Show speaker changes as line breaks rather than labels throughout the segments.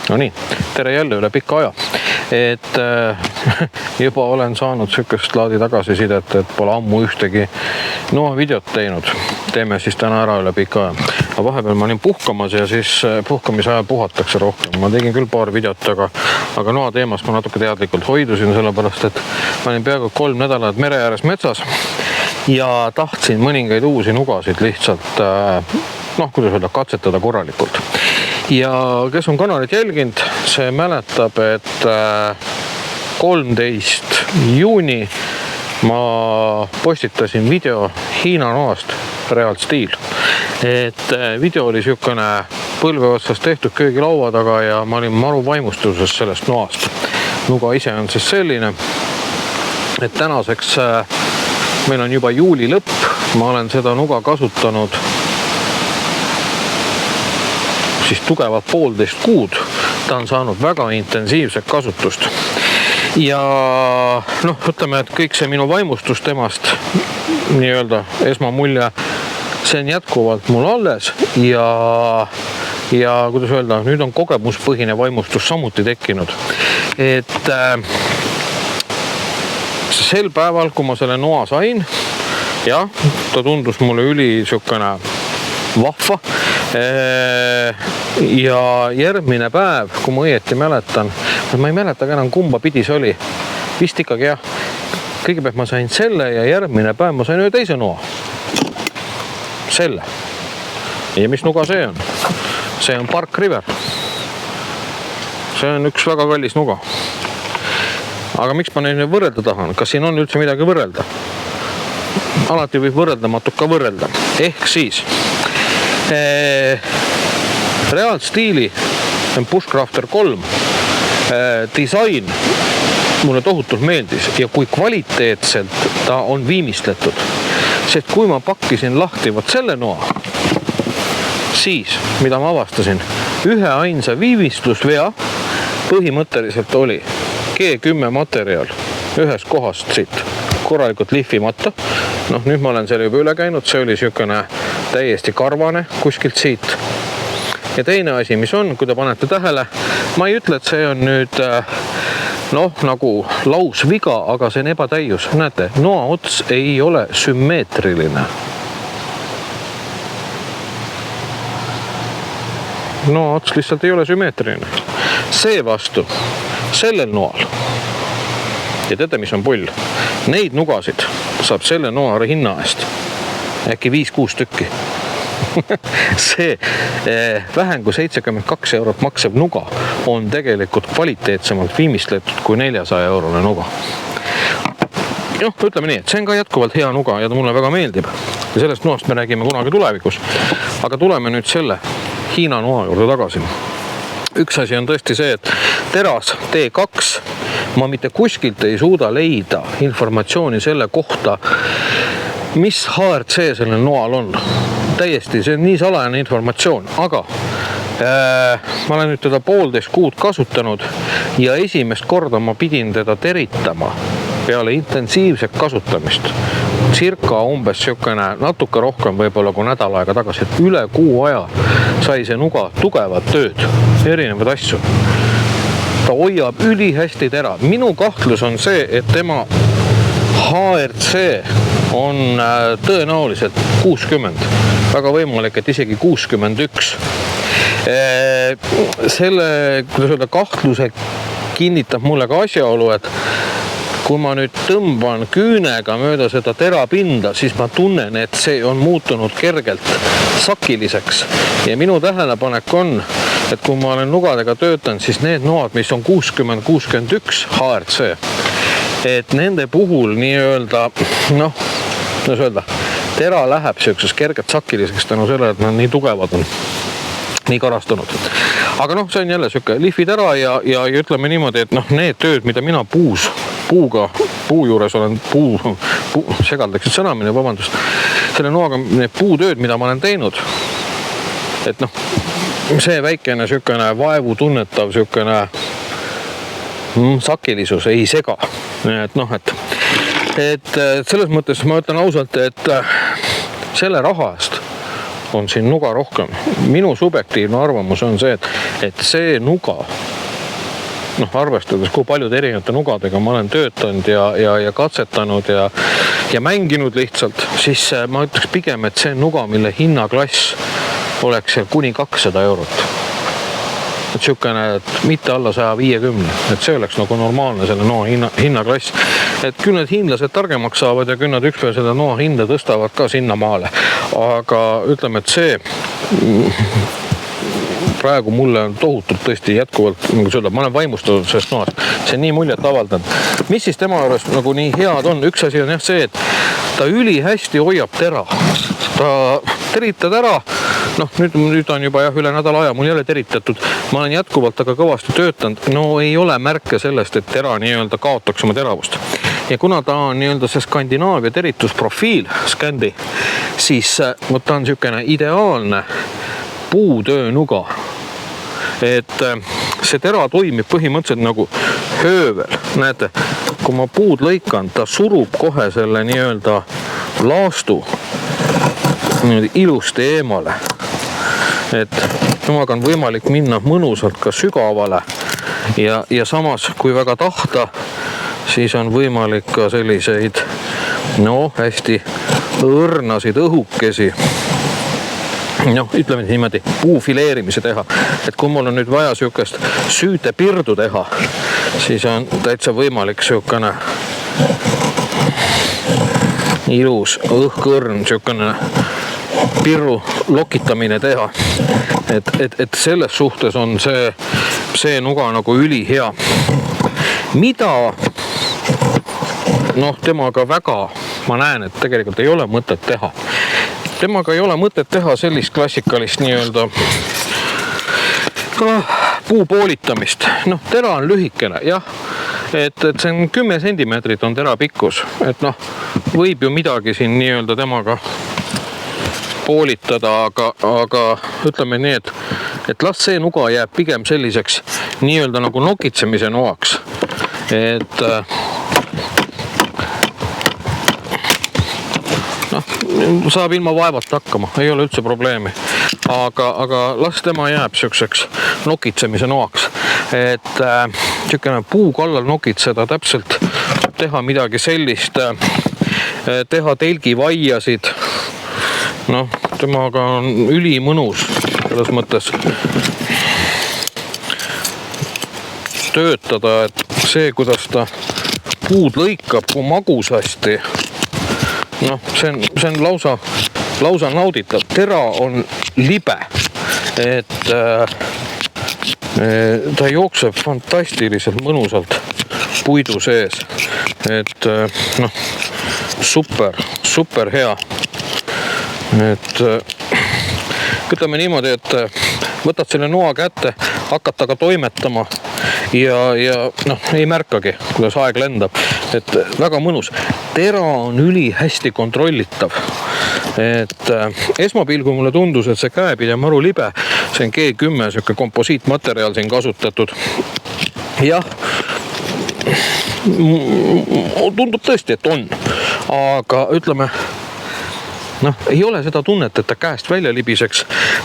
No nii, tere jälle üle pika aja. Et juba olen saanud sükest laadi tagasisidet, et pole ammu ühtegi videot teinud. Teeme siis täna ära üle pika aja. Aga vahepeal ma olin puhkamas ja siis puhkamise ajal puhatakse rohkem. Ma tegin küll paar videot, aga noa teemast ma natuke teadlikult hoidusin, sellepärast, et ma olin peaaegu 3 nädalat mere ääres metsas ja tahtsin mõningaid uusi nugasid lihtsalt, kuidas öelda, katsetada korralikult. Ja kes on kanalit jälginud, see mäletab, et 13 juuni ma postitasin video Hiina noast Real Steel. Et video oli sükene põlve otsast tehtud köögilaua taga ja ma olin maru vaimustuses sellest noast. Nuga ise on siis selline, et tänaseks meil on juba juuli lõpp. Ma olen seda nuga kasutanud siis tugevalt 1,5 kuud. Ta on saanud väga intensiivset kasutust. Ja ütleme, et kõik see minu vaimustus temast, nii-öelda esmamulje, see on jätkuvalt mul alles ja kuidas öelda, nüüd on kogemuspõhine vaimustus samuti tekkinud. Et sel päeval, kui ma selle noa sain, jah, ta tundus mulle üli sükene vahva. Ja järgmine päev, kui ma õieti mäletan, ma ei mäleta enam kumba pidi see oli, vist ikkagi jah, kõigepealt ma sain selle ja järgmine päev ma sain ühe teise noa. Selle. Ja mis nuga see on? See on Park River. See on üks väga kallis nuga. Aga miks ma neid võrrelda tahan? Kas siin on üldse midagi võrrelda? Alati võib võrreldamatut ka võrrelda. Ehk siis Real Steeli Bushcrafter 3 disain mulle tohutult meeldis ja kui kvaliteetselt ta on viimistletud. Sest kui ma pakkisin lahti selle noa, siis, mida ma avastasin, ühe ainsa viimistlusvea põhimõtteliselt oli G10 materjal ühes kohast siit korralikult lihvimata. Nüüd ma olen selle juba üle käinud, see oli sükene täiesti karvane kuskilt siit. Ja teine asi, mis on, kui te panete tähele, ma ei ütle, et see on nüüd nagu lausviga, aga see on ebatäius. Näete, noa ots ei ole sümmeetriline. Noa ots lihtsalt ei ole sümmeetriline. See vastu, sellel noal, ja teate, mis on pull? Neid nugasid saab selle noa hinna eest äkki 5-6 tükki. See vähem kui 72 eurot maksev nuga on tegelikult kvaliteetsemalt viimistletud kui 400 eurone nuga. Ütleme nii, et see on ka jätkuvalt hea nuga ja ta mulle väga meeldib. Ja sellest noast me räägime kunagi tulevikus. Aga tuleme nüüd selle Hiina noa juurde tagasi. Üks asi on tõesti see, et teras T2, ma mitte kuskilt ei suuda leida informatsiooni selle kohta, mis HRC sellel noal on. Täiesti, see on nii salajane informatsioon, aga ma olen nüüd teda 1,5 kuud kasutanud ja esimest korda ma pidin teda teritama peale intensiivset kasutamist. Circa umbes sükene natuke rohkem võib-olla kui nädal aega tagasi, et üle kuu aja sai see nuga tugevat tööd, erinevad asju. Ta hoiab üli hästi tera. Minu kahtlus on see, et tema HRC on tõenäoliselt 60. Väga võimalik, et isegi 61. Selle, kuidas öelda, kahtluse kinnitab mulle ka asjaolu, et kui ma nüüd tõmban küünega mööda seda terapinda, siis ma tunnen, et see on muutunud kergelt sakiliseks. Ja minu tähelepanek on, et kui ma olen nugadega töötanud, siis need noad, mis on 60-61 HRC, et nende puhul nii-öelda, tera läheb sellises kergelt sakiliseks tänu selle, et nad nii tugevad on, nii karastunud. Aga see on jälle selline lihvitera ja ütleme niimoodi, et need tööd, mida mina puu juures olen, segaldaksid sõnamine, vabandust, selle noaga need puutööd, mida ma olen teinud, et see väikene sükene vaevu tunnetav sükene sakilisus ei sega. Et selles mõttes ma ütlen ausalt, et selle raha eest on siin nuga rohkem. Minu subjektiivne arvamus on see, et see nuga, noh, arvestades, kui paljude erinevate nugadega ma olen töötanud ja katsetanud ja mänginud lihtsalt, siis ma ütleks pigem, et see nuga, mille hinnaklass oleks seal kuni 200 eurot. Et siukene, et mitte alla 150, et see oleks nagu normaalne selle noa hinnaklass. Et küll need hiinlased targemaks saavad ja küll nad ükspäev seda noa hinda tõstavad ka sinna maale. Aga ütleme, et see praegu mulle on tohutult tõesti jätkuvalt, nagu öelda, ma olen vaimustatud sellest noast. See on nii muljet avaldanud. Mis siis tema juures nagu nii head on? Üks asi on jah see, et ta üli hästi hoiab tera. Ta teritad ära. Noh, nüüd on juba jah üle nädala aja, mul ei ole teritatud. Ma olen jätkuvalt aga kõvasti töötanud. No ei ole märke sellest, et tera nii-öelda kaotaks oma teravust. Ja kuna ta on nii-öelda see Skandinaavia teritusprofiil, Scandi, siis ta on siukene ideaalne puutöönuga. Et see tera toimib põhimõtteliselt nagu höövel. Näete, kui ma puud lõikan, ta surub kohe selle nii-öelda laastu ilusti eemale. Et temaga on võimalik minna mõnusalt ka sügavale ja samas, kui väga tahta, siis on võimalik ka selliseid hästi õrnasid õhukesi, ütleme niimoodi, puufileerimise teha. Et kui mul on nüüd vaja siukest süütepirdu teha, siis on täitsa võimalik siukene ilus õhkõrn, siukene pirru lokitamine teha. Et selles suhtes on see nuga nagu üli hea. Mida temaga väga, ma näen, et tegelikult ei ole mõtet teha. Temaga ei ole mõtet teha sellist klassikalist nii-öelda puu poolitamist. Tera on lühikene, jah. Et see on 10 sentimeetrit on tera pikkus. Et võib ju midagi siin nii-öelda temaga poolitada, aga ütleme nii, et las see nuga jääb pigem selliseks nii-öelda nagu nokitsemise noaks. Et saab ilma vaevalt hakkama, ei ole üldse probleemi. Aga las tema jääb siukseks nokitsemise noaks. Et siukene puu kallal nokitseda täpselt, teha midagi sellist, teha telgivaiasid. Temaga on ülimõnus selles mõttes töötada, et see, kuidas ta puud lõikab kui magusasti, see on lausa nauditav. Tera on libe, et ta jookseb fantastiliselt mõnusalt puidu sees. Et super hea. Et ütleme niimoodi, et võtad selle noa kätte, hakkad taga toimetama ja ei märkagi, kuidas aeg lendab. Et väga mõnus. Tera on üli hästi kontrollitav. Et esmapilgu mulle tundus, et see käepide maru libe, see on G10, siuke komposiitmateriaal siin kasutatud. Jah, tundub tõesti, et on. Aga ütleme, ei ole seda tunnet, et ta käest välja libiseks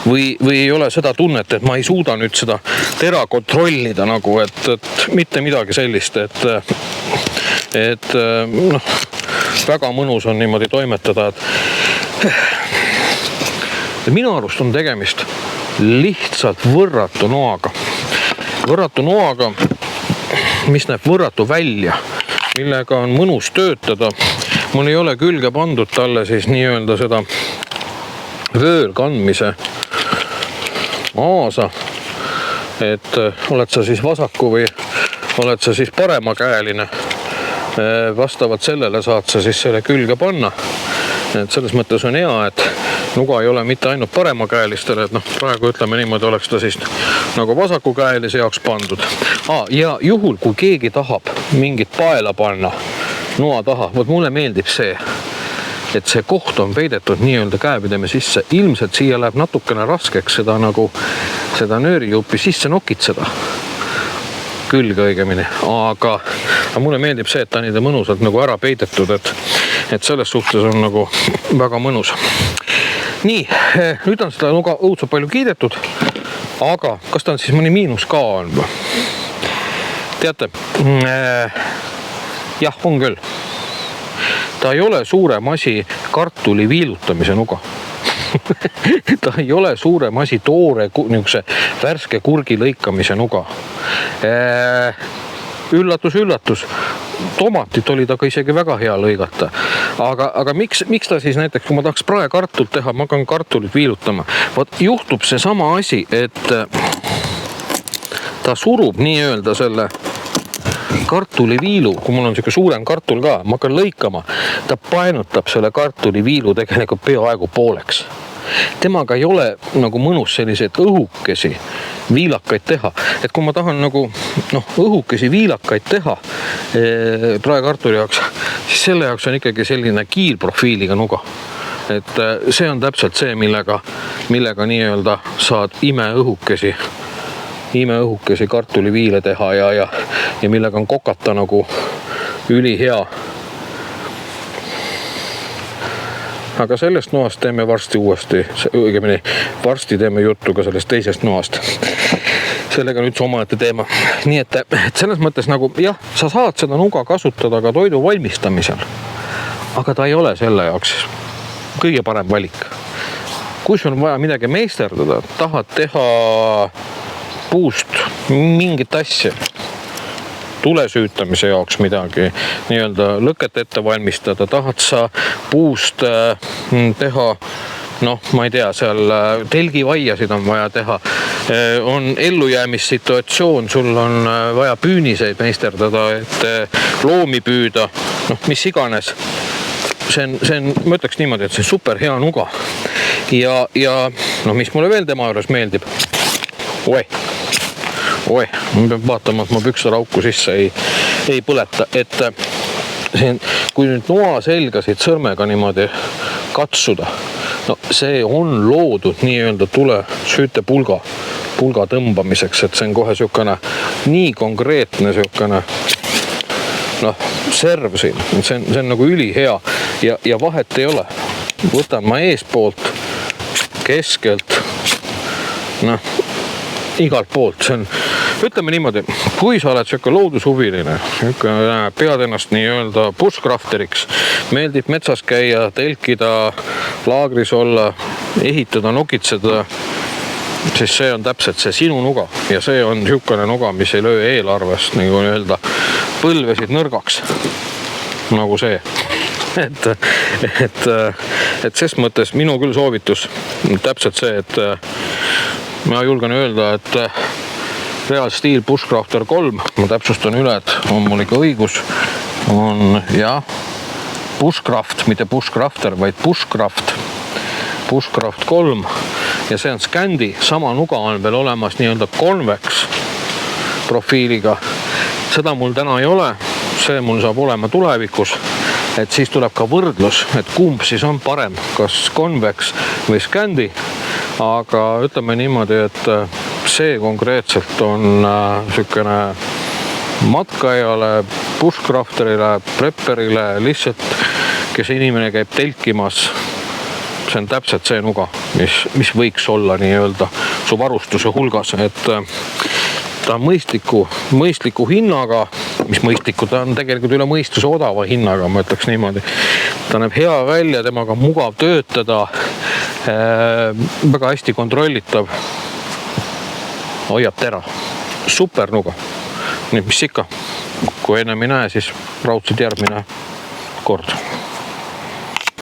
või ei ole seda tunnet, et ma ei suuda nüüd seda tera kontrollida nagu, et mitte midagi sellist, et väga mõnus on niimoodi toimetada, et minu arust on tegemist lihtsalt võrratu noaga. Võrratu noaga, mis näeb võrratu välja, millega on mõnus töötada. Mul ei ole külge pandud talle siis nii-öelda seda vööl kandmise aasa, et oled sa siis vasaku või oled sa siis paremakäeline. Vastavalt sellele saad sa siis selle külge panna. Et selles mõttes on hea, et nuga ei ole mitte ainult paremakäelistele, et praegu ütleme niimoodi oleks ta siis nagu vasakukäelise jaoks pandud. Ja juhul, kui keegi tahab mingit paela panna noa taha, mulle meeldib see, et see koht on peidetud nii-öelda käepideme sisse. Ilmselt siia läheb natukene raskeks seda nöörijupi sisse nokitseda. Külge õigemini, aga mulle meeldib see, et ta nii mõnusalt nagu ära peidetud, et selles suhtes on nagu väga mõnus. Nii, nüüd on seda nuga õudselt palju kiidetud, aga kas ta on siis mõni miinus ka on? Teate, jah, on küll. Ta ei ole suurem asi kartuli viilutamise nuga. Ta ei ole suurem asi toore värske kurgi lõikamise nuga. Üllatus, tomatit oli ta ka isegi väga hea lõigata. Aga miks ta siis näiteks, kui ma tahaks praekartult teha, ma hakkan kartulit viilutama. Juhtub see sama asi, et ta surub nii-öelda selle kartuliviilu, kui mul on selline suurem kartul ka, ma hakkan lõikama, ta paenutab selle kartuliviilu tegelikult peaaegu pooleks. Temaga ei ole nagu mõnus selliseid õhukesi viilakaid teha. Et kui ma tahan nagu õhukesi viilakaid teha praekartuli jaoks, siis selle jaoks on ikkagi selline kiilprofiiliga nuga. Et see on täpselt see, millega nii-öelda saad imeõhukesi kartuliviile teha ja millega on kokata nagu ülihea. Aga sellest noast teeme varsti uuesti, õigemini varsti teeme juttu ka sellest teisest noast. Sellega nüüd omaette teema. Nii et selles mõttes nagu, jah, sa saad seda nuga kasutada ka toidu valmistamisel, aga ta ei ole selle jaoks kõige parem valik. Kui sul on vaja midagi meisterdada, tahad teha puust mingit asja, tule süütamise jaoks midagi, nii-öelda lõket ette valmistada, tahad sa puust teha, ma ei tea, seal telgivaiasid on vaja teha, on ellujäämissituatsioon, sul on vaja püüniseid meisterdada, et loomi püüda, mis iganes. See on, ma ütleks niimoodi, et see on super hea nuga. Ja mis mulle veel tema juures meeldib? Oi, ma pean vaatama, et ma püksarauku sisse ei põleta, et kui nüüd noa selgasid sõrmega niimoodi katsuda, see on loodud nii-öelda tule süüte pulga tõmbamiseks, et see on kohe sükane nii konkreetne sükane serv siin, see on nagu ülihea ja vahet ei ole. Võtan ma eespoolt, keskelt, igalt poolt, see on, ütleme niimoodi, kui sa oled selline loodushuviline, pead ennast nii-öelda bushcrafteriks, meeldib metsas käia, telkida, laagris olla, ehitada, nokitseda, siis see on täpselt see sinu nuga ja see on selline nuga, mis ei löö eelarvest nagu nii-öelda põlvesid nõrgaks, nagu see. Et ses mõttes minu küll soovitus täpselt see, et ma julgen öelda, et Real Steel Bushcrafter 3, ma täpsustan üle, et on mul ikka õigus, on Bushcraft, mitte Bushcrafter, vaid Bushcraft 3 ja see on Scandi, sama nuga on veel olemas nii-öelda convex profiiliga. Seda mul täna ei ole, see mul saab olema tulevikus, et siis tuleb ka võrdlus, et kumb siis on parem, kas convex või Scandi. Aga ütleme niimoodi, et see konkreetselt on sükene matkajale, bushcrafterile, prepperile, lihtsalt kes inimene käib telkimas. See on täpselt see nuga, mis võiks olla nii-öelda su varustuse hulgas, et ta on mõistliku hinnaga, mis mõistliku, ta on tegelikult üle mõistuse odava hinnaga, ma ütleks niimoodi. Ta näeb hea välja, temaga mugav töötada, väga hästi kontrollitav, hoiab tera, super nuga. Nii, mis ikka, kui ennem ei näe, siis raudselt järgmine kord.